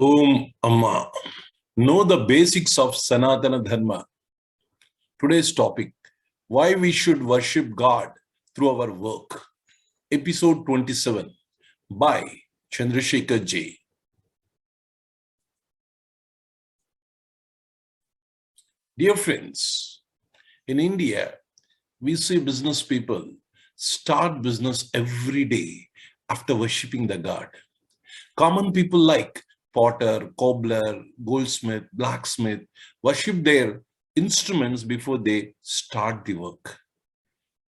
Om Amma. Know the basics of Sanatana Dharma. Today's topic, why we should worship God through our work. Episode 27 by Chandrasekhar J. Dear friends, in India, we see business people start business every day after worshipping the God. Common people like potter, cobbler, goldsmith, blacksmith worship their instruments before they start the work.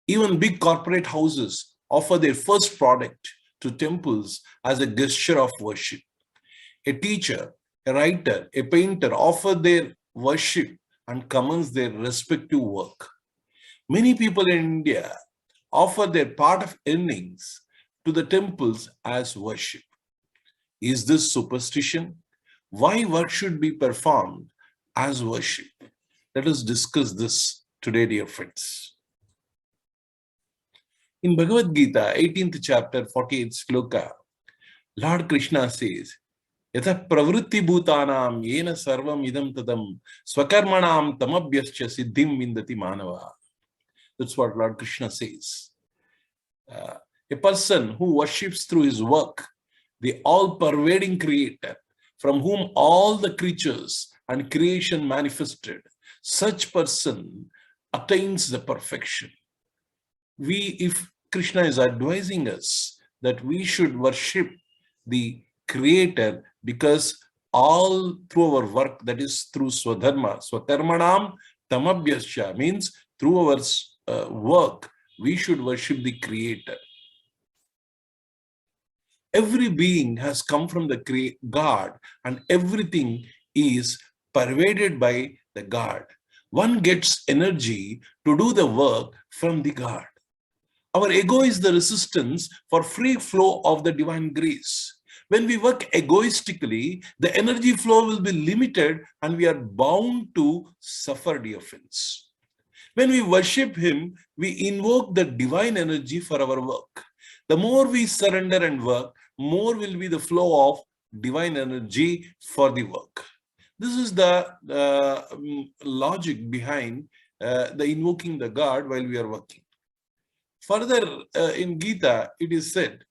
Even big corporate houses offer their first product to temples as a gesture of worship. A teacher, a writer, a painter offer their worship and commence their respective work. Many people in India offer their part of earnings to the temples as worship. Is this superstition? Why work should be performed as worship? Let us discuss this today, dear friends. In Bhagavad Gita, 18th chapter, 48th sloka, Lord Krishna says, Yatha pravritti bhutanam yena sarvam idam tadam swakarmanam tamabhyascha siddhim vindati manava. That's what Lord Krishna says. A person who worships through his work the all-pervading creator, from whom all the creatures and creation manifested, such person attains the perfection. If Krishna is advising us that we should worship the creator because all through our work, that is through swadharma, swakarmanam tamabhyasya, means through our work, we should worship the creator. Every being has come from the God, and everything is pervaded by the God. One gets energy to do the work from the God. Our ego is the resistance for free flow of the divine grace. When we work egoistically, the energy flow will be limited and we are bound to suffer, dear friends. When we worship Him, we invoke the divine energy for our work. The more we surrender and work, more will be the flow of divine energy for the work. This is the logic behind the invoking the God while we are working. Further, in Gita, it is said,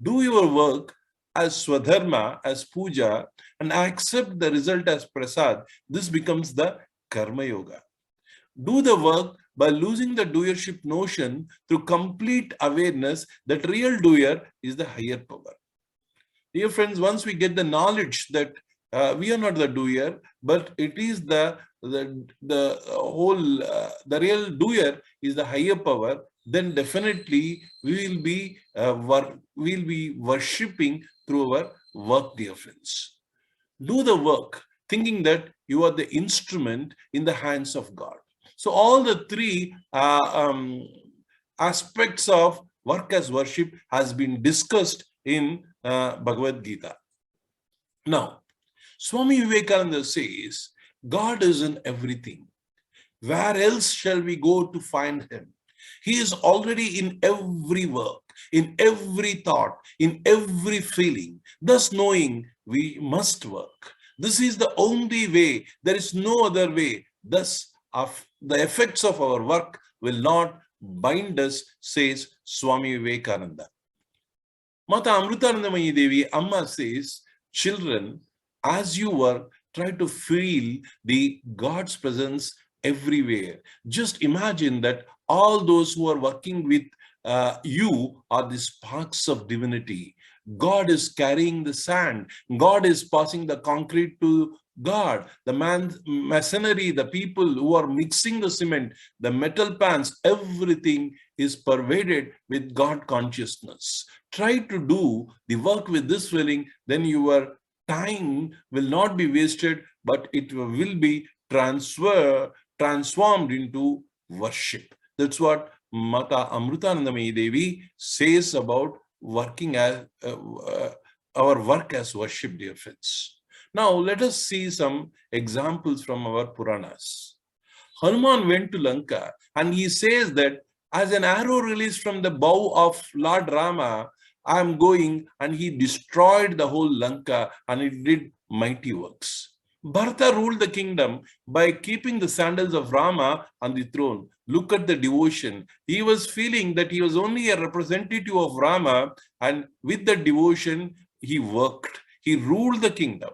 do your work as swadharma, as puja, and accept the result as prasad. This becomes the karma yoga. Do the work by losing the doership notion through complete awareness that real doer is the higher power. Dear friends, once we get the knowledge that we are not the doer, but it is the real doer is the higher power, then definitely we will be worshipping through our work, dear friends. Do the work thinking that you are the instrument in the hands of God. So all the three aspects of work as worship has been discussed in Bhagavad Gita. Now, Swami Vivekananda says, God is in everything. Where else shall we go to find Him? He is already in every work, in every thought, in every feeling. Thus knowing we must work. This is the only way. There is no other way. Thus, the effects of our work will not bind us, says Swami Vivekananda. Mata Amritanandamayi Devi, Amma says, children, as you work, try to feel the God's presence everywhere. Just imagine that all those who are working with you are the sparks of divinity. God is carrying the sand. God is passing the concrete to God. The masonry, the people who are mixing the cement, the metal pans, everything is pervaded with God consciousness. Try to do the work with this feeling, then your time will not be wasted, but it will be transformed into worship. That's what Mata Amritanandamayi Devi says about working as our work as worship, dear friends. Now let us see some examples from our Puranas. Hanuman went to Lanka and he says that as an arrow released from the bow of Lord Rama, I am going, and he destroyed the whole Lanka and it did mighty works. Bharata ruled the kingdom by keeping the sandals of Rama on the throne. Look at the devotion. He was feeling that he was only a representative of Rama, and with the devotion, he worked. He ruled the kingdom.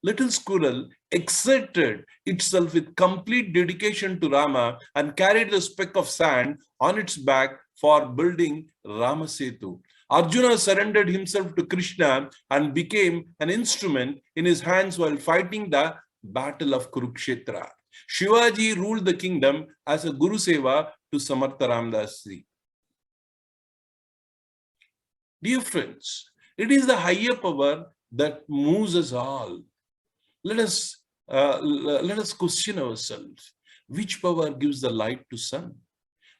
Little squirrel exerted itself with complete dedication to Rama and carried the speck of sand on its back for building Ramasetu. Arjuna surrendered himself to Krishna and became an instrument in his hands while fighting the battle of Kurukshetra. Shivaji ruled the kingdom as a Guru Seva to Samartha Ramdas Ji. Dear friends, it is the higher power that moves us all. Let us question ourselves. Which power gives the light to sun?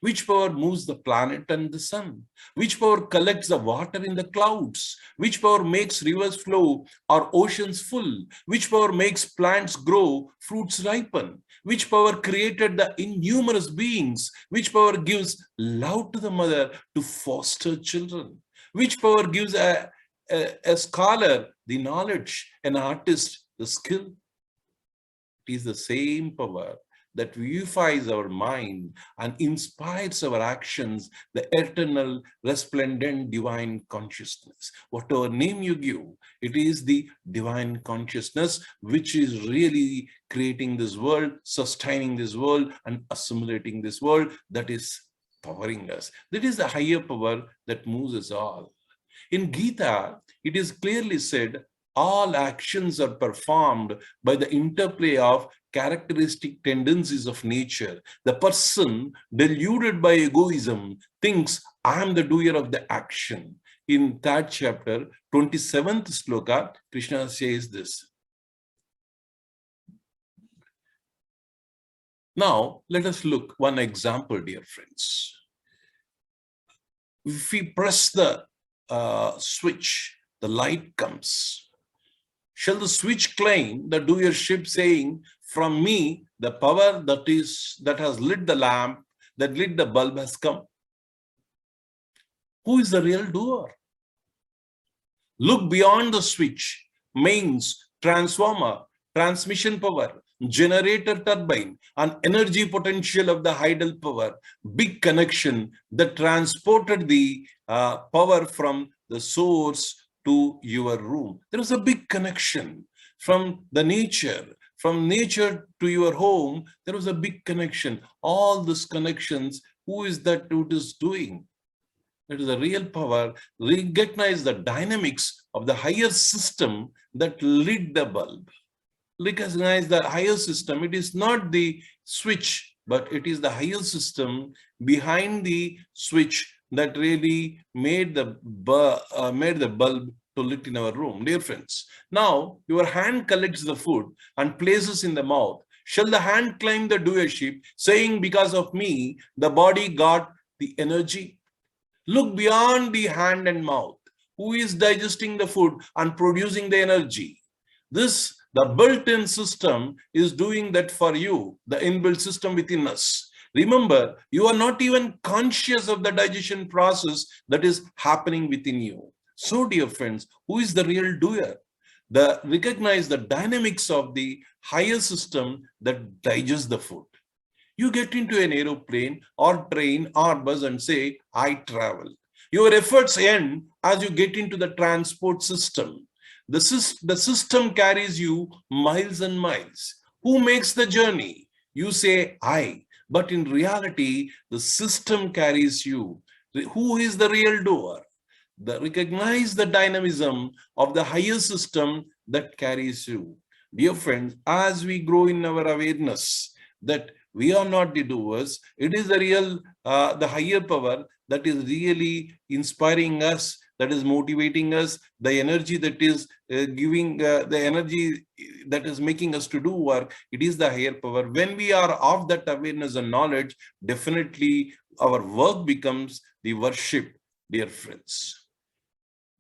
Which power moves the planet and the sun? Which power collects the water in the clouds? Which power makes rivers flow or oceans full? Which power makes plants grow, fruits ripen? Which power created the innumerous beings? Which power gives love to the mother to foster children? Which power gives a scholar the knowledge, an artist the skill? It is the same power that vivifies our mind and inspires our actions, the eternal, resplendent divine consciousness. Whatever name you give, it is the divine consciousness which is really creating this world, sustaining this world, and assimilating this world, that is powering us. That is the higher power that moves us all. In Gita, it is clearly said, all actions are performed by the interplay of characteristic tendencies of nature. The person deluded by egoism thinks, I am the doer of the action. In that chapter, 27th sloka, Krishna says this. Now, let us look one example, dear friends. If we press the switch, the light comes. Shall the switch claim the doership, saying, from me, the power that has lit the lamp, that lit the bulb has come? Who is the real doer? Look beyond the switch means transformer, transmission power, generator turbine, and energy potential of the hydel power, big connection that transported the power from the source to your room. There is a big connection from the nature. From nature to your home, there was a big connection. All these connections, who is that who is doing? It is a real power. Recognize the dynamics of the higher system that lit the bulb. Recognize the higher system. It is not the switch, but it is the higher system behind the switch that really made the bulb to lit in our room. Dear friends, now your hand collects the food and places in the mouth. Shall the hand claim the doership, saying, because of me, the body got the energy? Look beyond the hand and mouth. Who is digesting the food and producing the energy? The built-in system is doing that for you, the inbuilt system within us. Remember, you are not even conscious of the digestion process that is happening within you. So, dear friends, who is the real doer? Recognize the dynamics of the higher system that digests the food. You get into an aeroplane or train or bus and say, I travel. Your efforts end as you get into the transport system. The system carries you miles and miles. Who makes the journey? You say, I. But in reality, the system carries you. Who is the real doer? Recognize the dynamism of the higher system that carries you. Dear friends, as we grow in our awareness that we are not the doers, it is the real, the higher power that is really inspiring us, that is motivating us, the energy that is giving, the energy that is making us to do work. It is the higher power. When we are of that awareness and knowledge, definitely our work becomes the worship, dear friends.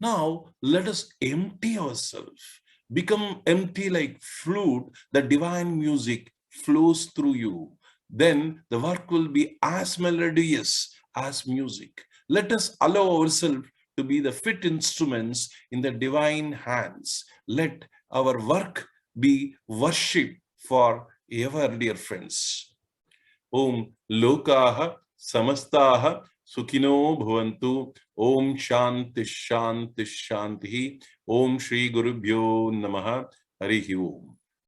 Now, let us empty ourselves, become empty like flute. The divine music flows through you. Then the work will be as melodious as music. Let us allow ourselves to be the fit instruments in the divine hands. Let our work be worship for ever, dear friends. Om Lokaha Samastaha Sukhino Bhavantu. Om Shanti Shanti Shanti. Om Shri Gurubhyo Namaha. Harihi Om.